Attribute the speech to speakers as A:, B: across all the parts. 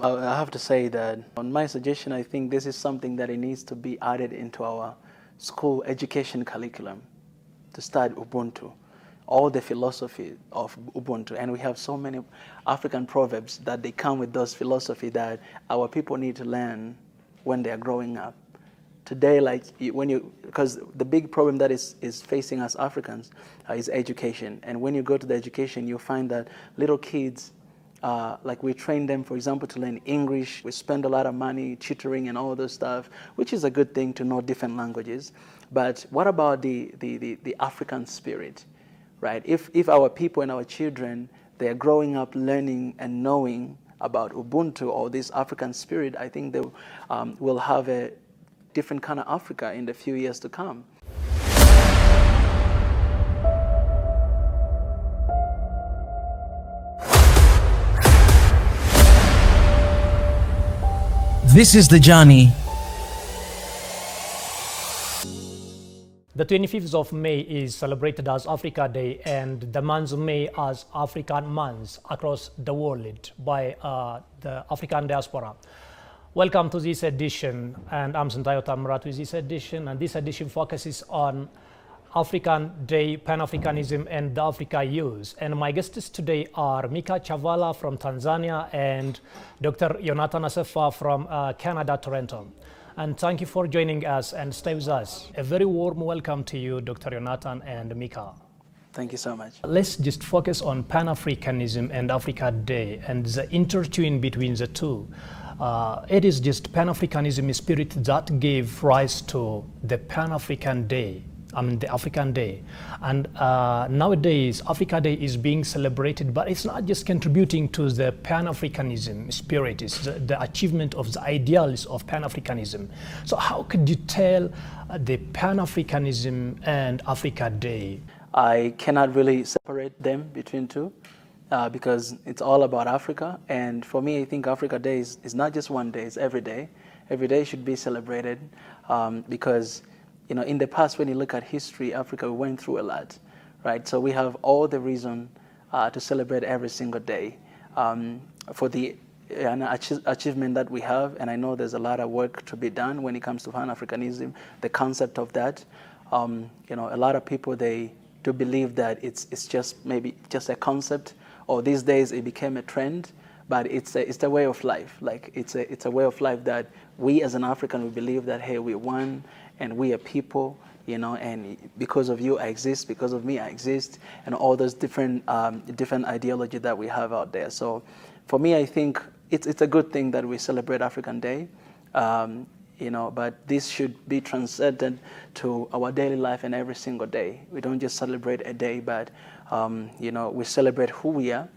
A: I have to say that on my suggestion, I think this is something that it needs to be added into our school education curriculum to start Ubuntu, all the philosophy of Ubuntu. And we have so many African proverbs that they come with those philosophy that our people need to learn when they are growing up. Today, like because the big problem that is facing us Africans is education. And when you go to the education, you find that little kids, like we train them, for example, to learn English. We spend a lot of money tutoring and all those stuff, which is a good thing to know different languages. But what about the African spirit, right? If our people and our children, they are growing up learning and knowing about Ubuntu or this African spirit, I think they will have a different kind of Africa in the few years to come.
B: This is the journey.
C: The 25th of May is celebrated as Africa Day, and the month of May as African month across the world by the African diaspora. Welcome to this edition, and I'm Santayo Tamrat with this edition, and this edition focuses on African Day, Pan-Africanism, and the Africa youth. And my guests today are Mika Chavala from Tanzania and Dr. Jonathan Asefa from Canada, Toronto. And thank you for joining us and stay with us. A very warm welcome to you, Dr. Jonathan and Mika.
A: Thank you so much.
C: Let's just focus on Pan-Africanism and Africa Day and the intertwine between the two. It is just Pan-Africanism spirit that gave rise to the Pan-African Day, the African Day. And nowadays, Africa Day is being celebrated, but it's not just contributing to the Pan-Africanism spirit, it's the achievement of the ideals of Pan-Africanism. So how could you tell the Pan-Africanism and Africa Day?
A: I cannot really separate them between two. Because it's all about Africa, and for me, I think Africa Day is not just one day; it's every day. Every day should be celebrated, because in the past, when you look at history, Africa went through a lot, right? So we have all the reason to celebrate every single day for the achievement that we have, and I know there's a lot of work to be done when it comes to Pan-Africanism, the concept of that. A lot of people, they do believe that it's just maybe just a concept, or these days it became a trend, but it's a way of life. Like it's a way of life that we as an African, we believe that, hey, we're one and we are people, and because of you I exist, because of me I exist, and all those different ideology that we have out there. So for me, I think it's a good thing that we celebrate African Day, but this should be transcendent to our daily life and every single day. We don't just celebrate a day, but we celebrate who we are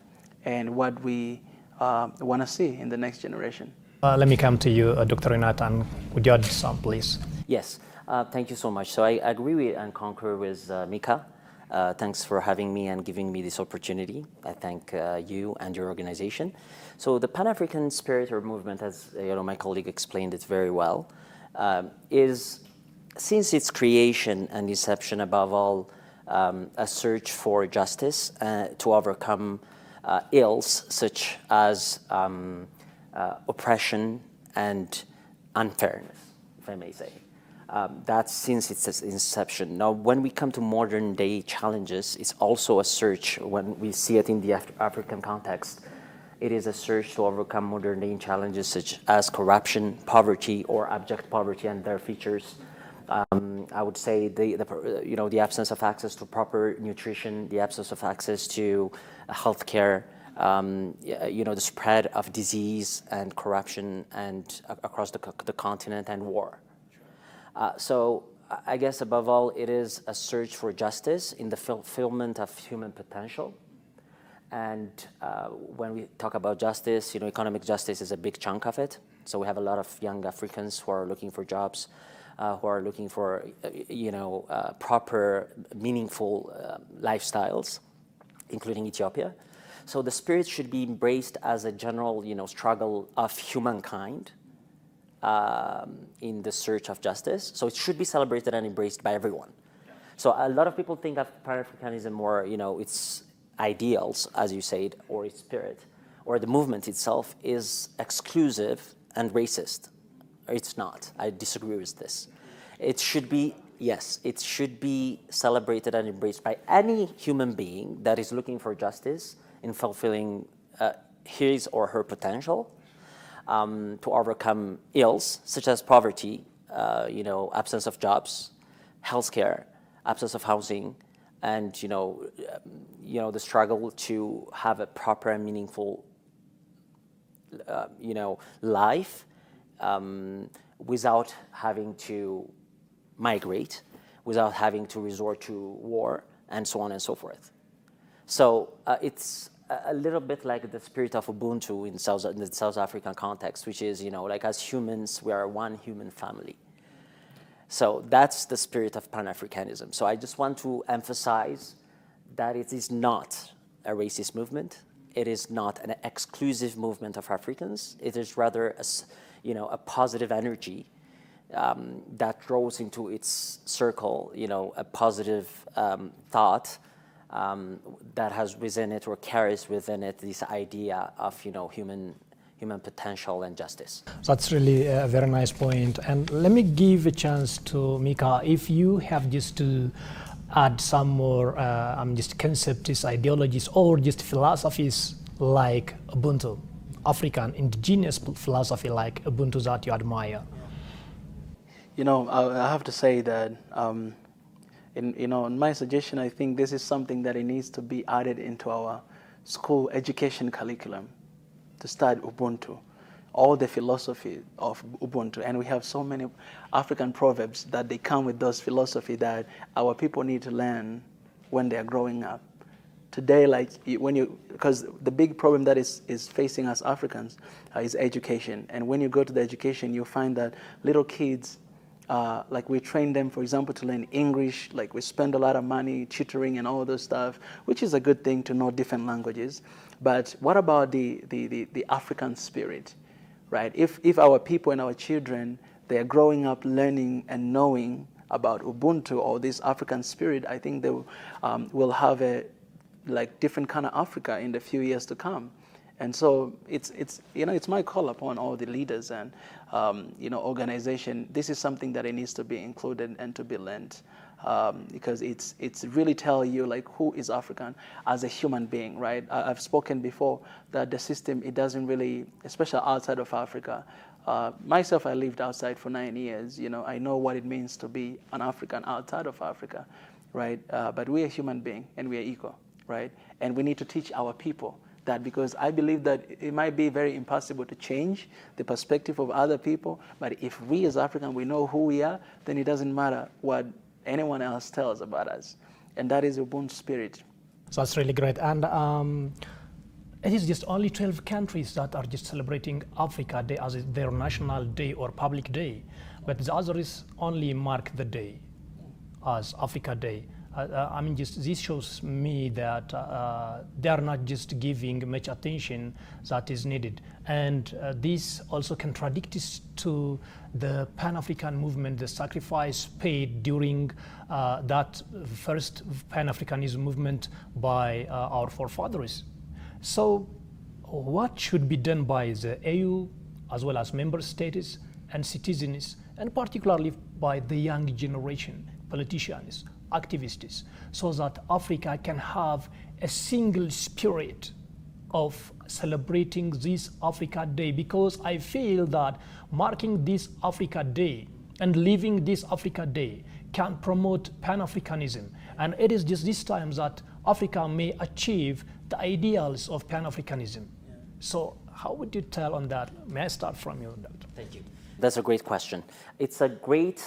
A: and what we want to see in the next generation.
C: Let me come to you, Dr. Jonathan. Would you add some, please?
D: Yes, thank you so much. So I agree with and concur with Mika. Thanks for having me and giving me this opportunity. I thank you and your organization. So the Pan-African spirit or movement, as my colleague explained it very well, is, since its creation and inception, above all, a search for justice to overcome ills such as oppression and unfairness, if I may say. That's since its inception. Now, when we come to modern day challenges, it's also a search. When we see it in the African context, it is a search to overcome modern day challenges such as corruption, poverty, or abject poverty and their features. I would say the absence of access to proper nutrition, the absence of access to healthcare, the spread of disease and corruption and across the continent, and war. So I guess above all, it is a search for justice in the fulfillment of human potential. And when we talk about justice, economic justice is a big chunk of it. So we have a lot of young Africans who are looking for jobs, who are looking for, proper, meaningful lifestyles, including Ethiopia. So the spirit should be embraced as a general, struggle of humankind in the search of justice. So it should be celebrated and embraced by everyone. So a lot of people think of Pan-Africanism more, its ideals, as you said, or its spirit, or the movement itself is exclusive and racist. It's not. I disagree with this. It should be, yes, it should be celebrated and embraced by any human being that is looking for justice in fulfilling his or her potential to overcome ills such as poverty, absence of jobs, healthcare, absence of housing, and the struggle to have a proper and meaningful life without having to migrate, without having to resort to war, and so on and so forth. So it's a little bit like the spirit of Ubuntu in the South African context, which is, like as humans, we are one human family. So that's the spirit of Pan-Africanism. So I just want to emphasize that it is not a racist movement. It is not an exclusive movement of Africans. It is rather a positive energy that draws into its circle, a positive thought that has within it or carries within it this idea of human potential and justice.
C: That's really a very nice point. And let me give a chance to Mika. If you have just to add some more just concepts, ideologies, or just philosophies like Ubuntu, African indigenous philosophy like Ubuntu that you admire.
A: I have to say that in my suggestion, I think this is something that it needs to be added into our school education curriculum, to start Ubuntu, all the philosophy of Ubuntu. And we have so many African proverbs that they come with those philosophy that our people need to learn when they're growing up. Today, because the big problem that is facing us Africans is education. And when you go to the education, you find that little kids, we train them, for example, to learn English. Like we spend a lot of money tutoring and all those stuff, which is a good thing to know different languages. But what about the African spirit, right? If our people and our children, they are growing up learning and knowing about Ubuntu or this African spirit, I think they will have a different kind of Africa in the few years to come. And so it's my call upon all the leaders and organization. This is something that it needs to be included and to be learned, because it's really tell you who is African as a human being, right? I've spoken before that the system, it doesn't really, especially outside of Africa. Myself, I lived outside for 9 years. I know what it means to be an African outside of Africa, right? But we're a human being and we are equal, right? And we need to teach our people that, because I believe that it might be very impossible to change the perspective of other people, but if we as Africans, we know who we are, then it doesn't matter what anyone else tells about us. And that is Ubuntu spirit.
C: So that's really great. And it is just only 12 countries that are just celebrating Africa Day as their national day or public day, but the others only mark the day as Africa Day. This shows me that they are not just giving much attention that is needed. And this also contradicts to the Pan-African movement, the sacrifice paid during that first Pan-Africanism movement by our forefathers. So what should be done by the AU, as well as member states and citizens, and particularly by the young generation, politicians, activists, so that Africa can have a single spirit of celebrating this Africa Day? Because I feel that marking this Africa Day and living this Africa Day can promote Pan-Africanism. And it is just this time that Africa may achieve the ideals of Pan-Africanism. Yeah. So how would you tell on that? May I start from you on that?
D: Thank you. That's a great question. It's a great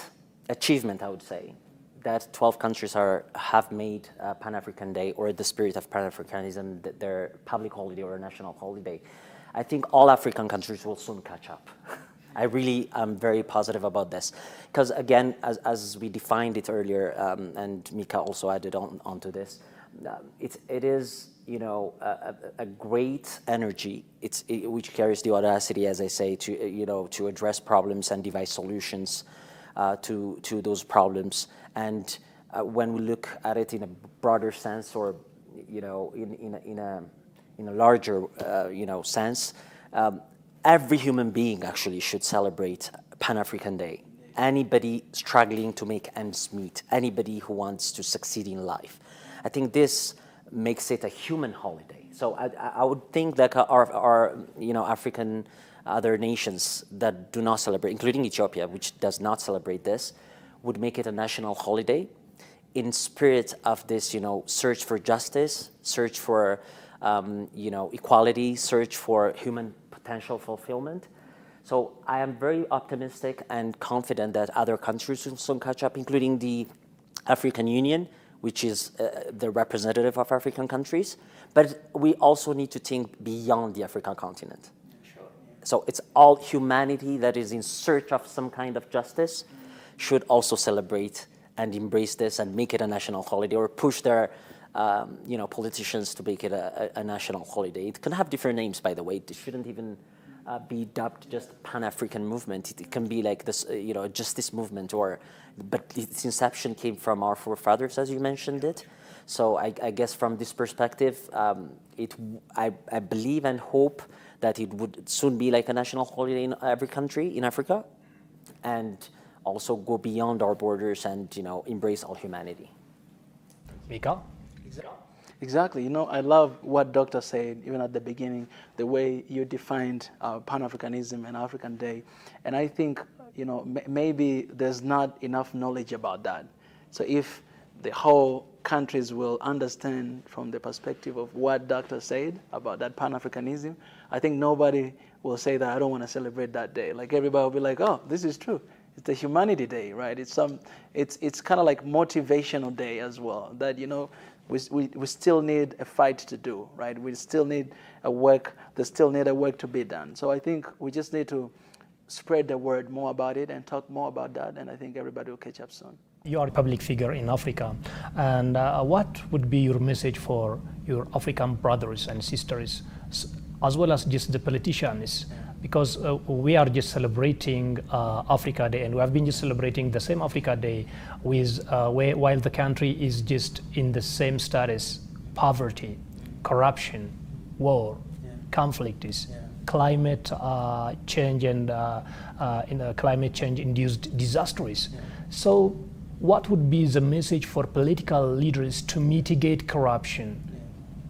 D: achievement, I would say, that 12 countries have made Pan-African Day, or the spirit of Pan-Africanism, their public holiday or national holiday. I think all African countries will soon catch up. I really am very positive about this. Because again, as we defined it earlier, and Mika also added onto this, it is a great energy which carries the audacity, as I say, to address problems and devise solutions to those problems. And when we look at it in a broader sense, or in in a larger sense, every human being actually should celebrate Pan-African Day. Anybody struggling to make ends meet, anybody who wants to succeed in life. I think this makes it a human holiday. So I would think that our African other nations that do not celebrate, including Ethiopia, which does not celebrate this, would make it a national holiday in spirit of this, search for justice, search for, equality, search for human potential fulfillment. So I am very optimistic and confident that other countries will soon catch up, including the African Union, which is the representative of African countries. But we also need to think beyond the African continent. Sure. So it's all humanity that is in search of some kind of justice should also celebrate and embrace this and make it a national holiday, or push their politicians to make it a national holiday. It can have different names, by the way. It shouldn't even be dubbed just Pan-African movement. It can be like this, justice movement, but its inception came from our forefathers, as you mentioned it. So I guess from this perspective, I believe and hope that it would soon be like a national holiday in every country in Africa, and also go beyond our borders and embrace all humanity.
C: Mika?
A: Exactly. I love what Doctor said, even at the beginning, the way you defined Pan-Africanism and African Day. And I think, maybe there's not enough knowledge about that. So if the whole countries will understand from the perspective of what Doctor said about that Pan-Africanism, I think nobody will say that I don't want to celebrate that day. Like everybody will be like, oh, this is true. It's the Humanity Day, right? It's kind of like motivational day as well. That we still need a fight to do, right? We still need a work. They still need a work to be done. So I think we just need to spread the word more about it and talk more about that. And I think everybody will catch up soon.
C: You are a public figure in Africa, and what would be your message for your African brothers and sisters, as well as just the politicians? Because we are just celebrating Africa Day, and we have been just celebrating the same Africa Day with while the country is just in the same status: poverty, corruption, war, conflicts, climate change, and climate change-induced disasters. So, what would be the message for political leaders to mitigate corruption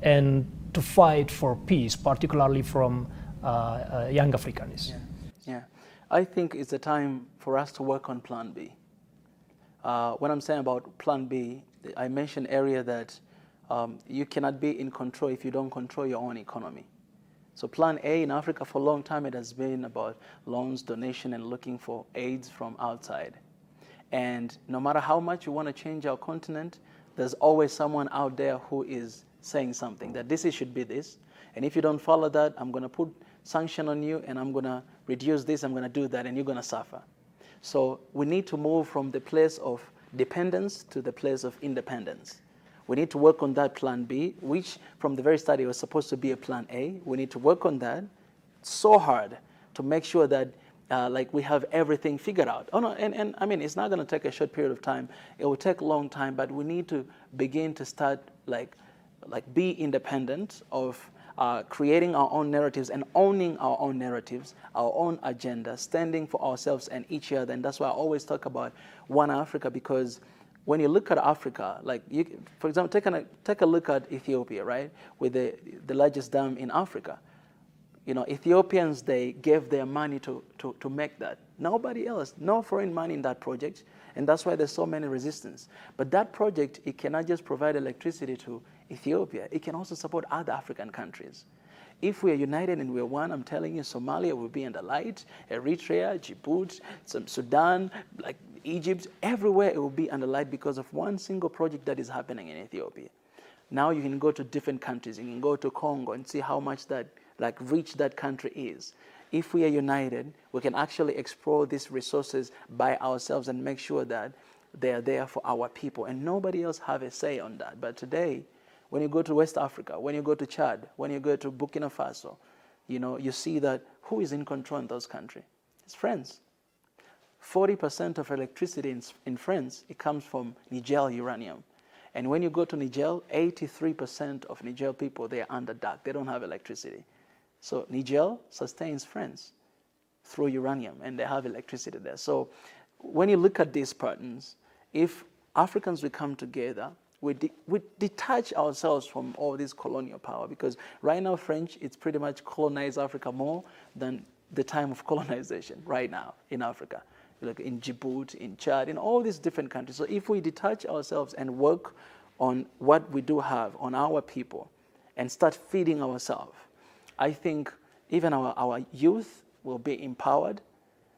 C: and to fight for peace, particularly from young Africans?
A: Yeah, I think it's a time for us to work on Plan B. When I'm saying about Plan B, I mentioned earlier that you cannot be in control if you don't control your own economy. So Plan A in Africa for a long time, it has been about loans, donation, and looking for aids from outside. And no matter how much you want to change our continent, there's always someone out there who is saying something, that this should be this. And if you don't follow that, I'm going to put sanction on you, and I'm going to reduce this, I'm going to do that, and you're going to suffer. So we need to move from the place of dependence to the place of independence. We need to work on that Plan B, which from the very start it was supposed to be a Plan A. We need to work on that so hard to make sure that we have everything figured out. Oh no, and I mean, it's not going to take a short period of time. It will take a long time, but we need to begin to start be independent of creating our own narratives and owning our own narratives, our own agenda, standing for ourselves and each other. And that's why I always talk about One Africa, because when you look at Africa, for example, take a look at Ethiopia, right, with the largest dam in Africa. Ethiopians, they gave their money to make that. Nobody else, no foreign money in that project, and that's why there's so many resistance. But that project, it cannot just provide electricity to Ethiopia, it can also support other African countries. If we are united and we're one, I'm telling you, Somalia will be in the light, Eritrea, Djibouti, Sudan, like Egypt, everywhere it will be under light because of one single project that is happening in Ethiopia. Now you can go to different countries, you can go to Congo and see how much that rich that country is. If we are united, we can actually explore these resources by ourselves and make sure that they are there for our people, and nobody else have a say on that. But today, when you go to West Africa, when you go to Chad, when you go to Burkina Faso, you see that who is in control in those countries? It's France. 40% of electricity in France, it comes from Niger uranium. And when you go to Niger, 83% of Niger people, they are under dark. They don't have electricity. So Niger sustains France through uranium, and they have electricity there. So when you look at these patterns, if Africans will come together, we detach ourselves from all this colonial power, because right now French, it's pretty much colonized Africa more than the time of colonization right now in Africa. Like in Djibouti, in Chad, in all these different countries. So if we detach ourselves and work on what we do have, on our people, and start feeding ourselves, I think even our youth will be empowered,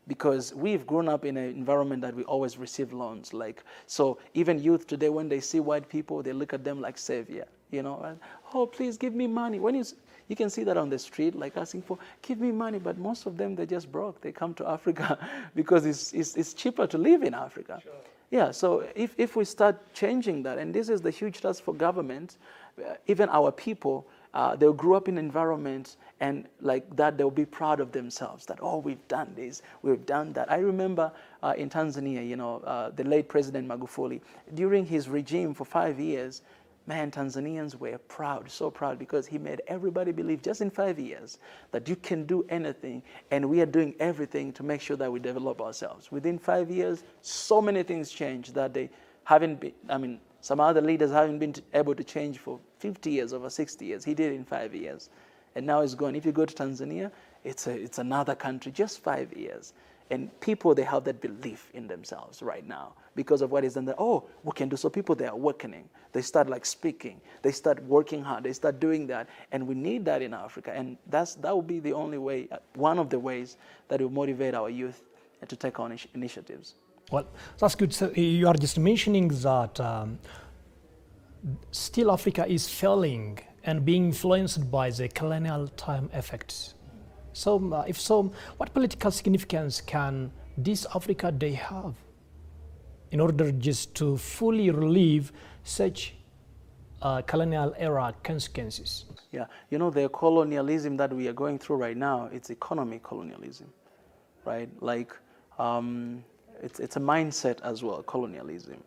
A: because we've grown up in an environment that we always receive loans. Like, so even youth today, when they see white people, they look at them like savior, you know, and, oh, please give me money. When you can see that on the street, like asking for, give me money, but most of them, they're just broke. They come to Africa because it's cheaper to live in Africa. Sure. Yeah, so if we start changing that, and this is the huge task for government, even our people, they'll grow up in an environment, and like that, they'll be proud of themselves that, oh, we've done this, we've done that. I remember in Tanzania, you know, the late President Magufuli, during his regime for 5 years, man, Tanzanians were proud, so proud, because he made everybody believe just in 5 years that you can do anything, and we are doing everything to make sure that we develop ourselves. Within 5 years, so many things changed that they haven't been, I mean, some other leaders haven't been able to change for 50 years, over 60 years. He did it in 5 years. And now it's gone. If you go to Tanzania, it's another country, just 5 years. And people, they have that belief in themselves right now because of what is done there. Oh, we can do. So people, they are awakening. They start like speaking. They start working hard. They start doing that. And we need that in Africa. And that will be the only way, one of the ways that will motivate our youth to take on initiatives.
C: Well, that's good. So you are just mentioning that still Africa is failing and being influenced by the colonial time effects. So if so, what political significance can this Africa Day have in order just to fully relieve such colonial era consequences?
A: Yeah, you know, the colonialism that we are going through right now, it's economic colonialism, right? Like, it's a mindset as well, colonialism,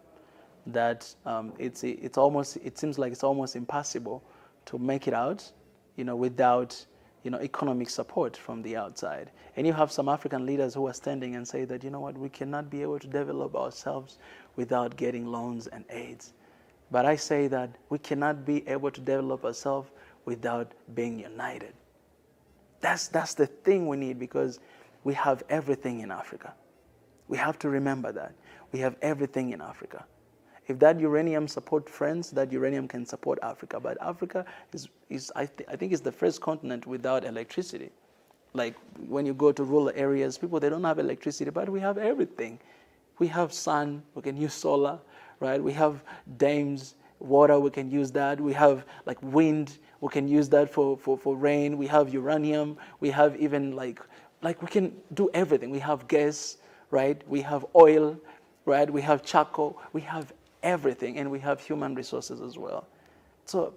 A: that it seems like it's almost impossible to make it out, you know, without, you know, economic support from the outside. And you have some African leaders who are standing and say that, you know what, we cannot be able to develop ourselves without getting loans and aids. But I say that we cannot be able to develop ourselves without being united. That's the thing we need, because we have everything in Africa. We have to remember that. We have everything in Africa. If that uranium supports France, that uranium can support Africa. But Africa I think is the first continent without electricity. Like when you go to rural areas, people, they don't have electricity, but we have everything. We have sun, we can use solar, right? We have dams, water, we can use that. We have like wind, we can use that for rain. We have uranium, we have even like we can do everything. We have gas, right? We have oil, right? We have charcoal, we have everything, and we have human resources as well. So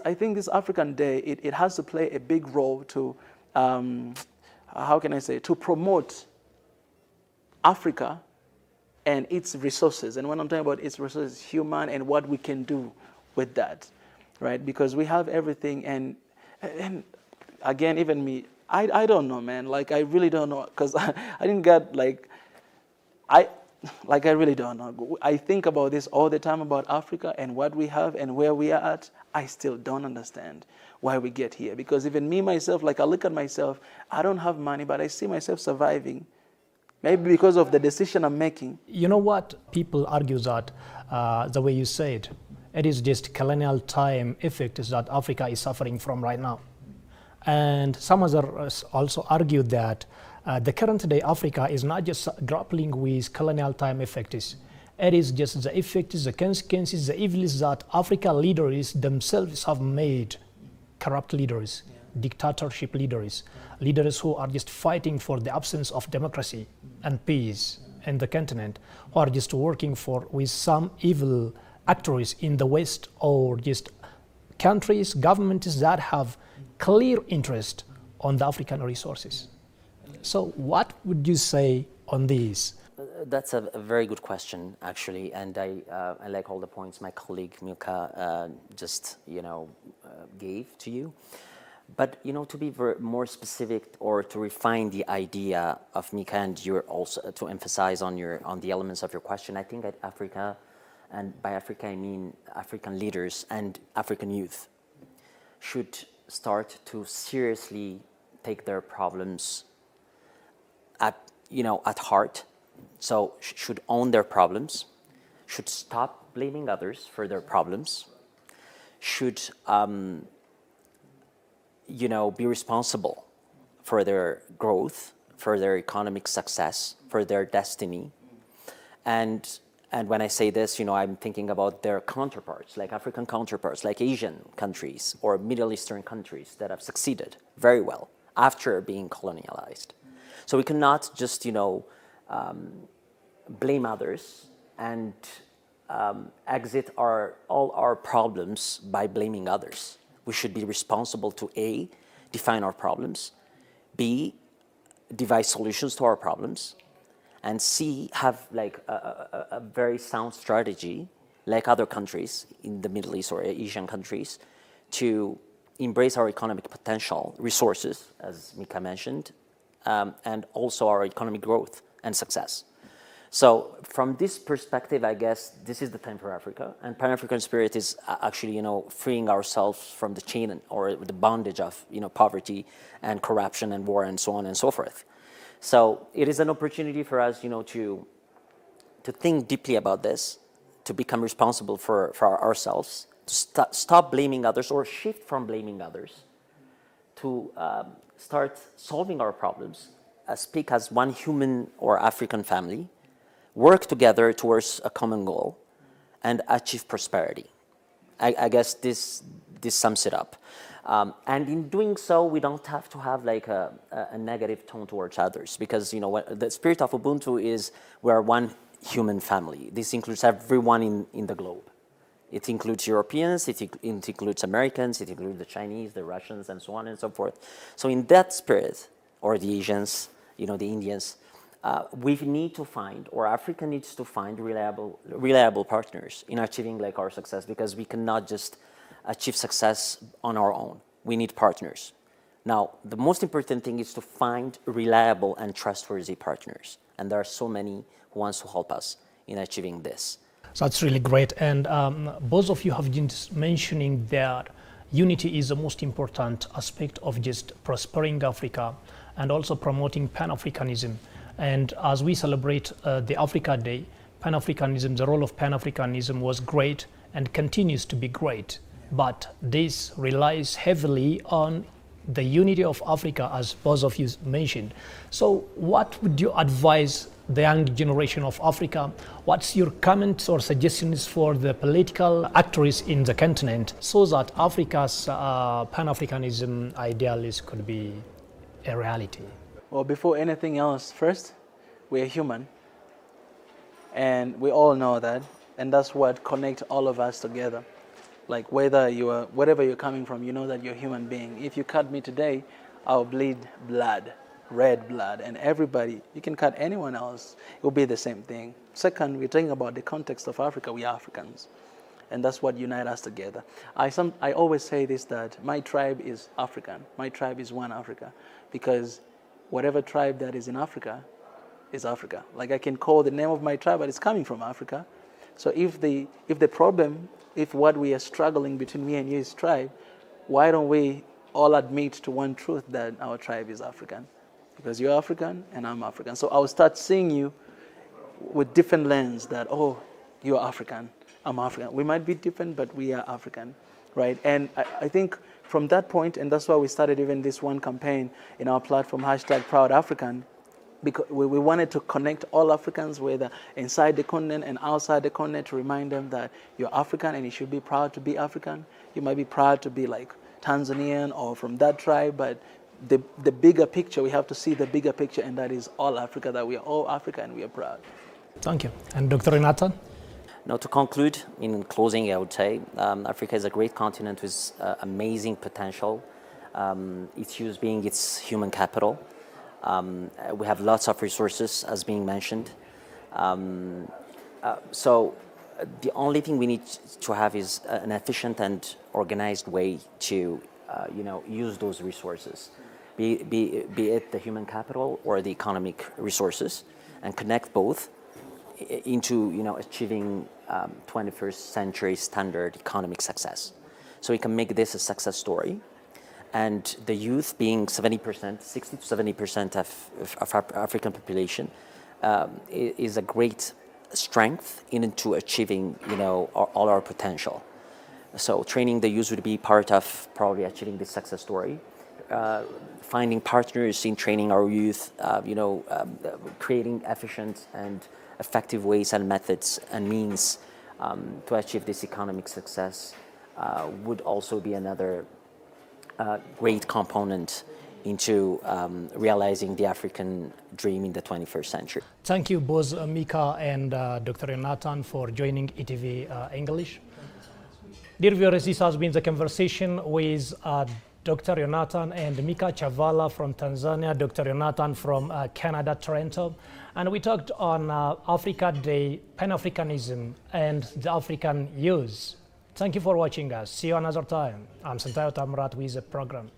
A: I think this African Day, it has to play a big role to, how can I say, to promote Africa and its resources. And when I'm talking about its resources, human, and what we can do with that, right? Because we have everything, and again, even me, I don't know, man. Like, I really don't know, because I didn't get, I really don't know. I think about this all the time, about Africa and what we have and where we are at. I still don't understand why we get here. Because even me, myself, like I look at myself, I don't have money, but I see myself surviving. Maybe because of the decision I'm making. You know what?
C: People argue that the way you said, it is just colonial time effects that Africa is suffering from right now. And some others also argue that the current day Africa is not just grappling with colonial time effects. It is just the effects, the consequences, the evils that African leaders themselves have made. Corrupt leaders, dictatorship leaders, leaders who are just fighting for the absence of democracy and peace in the continent, who are just working with some evil actors in the West, or just countries, governments that have clear interest on the African resources. So what would you say on this?
D: That's a very good question, actually, and I like all the points my colleague Milka just, gave to you. But, to be more specific or to refine the idea of Mika, and you're also to emphasize on the elements of your question, I think that Africa, and by Africa I mean African leaders and African youth, should start to seriously take their problems at heart. So should own their problems, should stop blaming others for their problems, should be responsible for their growth, for their economic success, for their destiny. And when I say this, I'm thinking about their counterparts, like African counterparts, like Asian countries or Middle Eastern countries that have succeeded very well after being colonialized. So we cannot just, blame others and exit all our problems by blaming others. We should be responsible to A, define our problems, B, devise solutions to our problems, and C, have like a very sound strategy, like other countries in the Middle East or Asian countries, to embrace our economic potential, resources, as Mika mentioned, and also our economic growth and success. So from this perspective, I guess this is the time for Africa, and Pan-African spirit is actually, freeing ourselves from the chain or the bondage of, poverty and corruption and war and so on and so forth. So it is an opportunity for us, to think deeply about this, to become responsible for ourselves, to stop blaming others or shift from blaming others, to start solving our problems, speak as one human or African family, work together towards a common goal, and achieve prosperity. I guess this sums it up. And in doing so, we don't have to have like a negative tone towards others, because the spirit of Ubuntu is we are one human family. This includes everyone in the globe. It includes Europeans, it includes Americans, it includes the Chinese, the Russians, and so on and so forth. So in that spirit, or the Asians, the Indians, we need to find, or Africa needs to find reliable partners in achieving like our success, because we cannot just achieve success on our own. We need partners. Now, the most important thing is to find reliable and trustworthy partners. And there are so many who wants to help us in achieving this.
C: So that's really great. And both of you have been mentioning that unity is the most important aspect of just prospering Africa and also promoting Pan-Africanism. And as we celebrate the Africa Day, Pan-Africanism, the role of Pan-Africanism was great and continues to be great. But this relies heavily on the unity of Africa, as both of you mentioned. So what would you advise the young generation of Africa? What's your comments or suggestions for the political actors in the continent so that Africa's Pan-Africanism ideals could be a reality?
A: Well, before anything else, first, we're human. And we all know that. And that's what connects all of us together. Like wherever you're coming from, you know that you're a human being. If you cut me today, I'll bleed blood, red blood. And everybody, you can cut anyone else, it will be the same thing. Second, we're talking about the context of Africa. We are Africans. And that's what unites us together. I always say this, that my tribe is African. My tribe is one Africa. Because whatever tribe that is in Africa is Africa. Like I can call the name of my tribe, but it's coming from Africa. So if what we are struggling between me and you is tribe, why don't we all admit to one truth, that our tribe is African? Because you're African and I'm African. So I'll start seeing you with different lens, that, oh, you're African, I'm African. We might be different, but we are African, right? And I think from that point, and that's why we started even this one campaign in our platform, #ProudAfrican, because we wanted to connect all Africans, whether inside the continent and outside the continent, to remind them that you're African and you should be proud to be African. You might be proud to be like Tanzanian or from that tribe, but the bigger picture, we have to see the bigger picture, and that is all Africa, that we are all Africa and we are proud.
C: Thank you. And Dr. Renata?
D: Now, to conclude, in closing, I would say Africa is a great continent with amazing potential, its use being its human capital. We have lots of resources, as being mentioned. So the only thing we need to have is an efficient and organized way to use those resources, be it the human capital or the economic resources, and connect both into achieving 21st century standard economic success. So we can make this a success story. And the youth being 70%, 60 to 70% of African population is a great strength into achieving all our potential. So training the youth would be part of probably achieving this success story. Finding partners in training our youth, creating efficient and effective ways and methods and means to achieve this economic success would also be another great component into realizing the African dream in the 21st century.
C: Thank you both Mika and Dr. Jonathan for joining ETV English. Dear viewers, this has been the conversation with Dr. Jonathan and Mika Chavala from Tanzania, Dr. Jonathan from Canada, Toronto. And we talked on Africa Day, Pan-Africanism, and the African youth. Thank you for watching us. See you another time. I'm Santayo Tamrat with the program.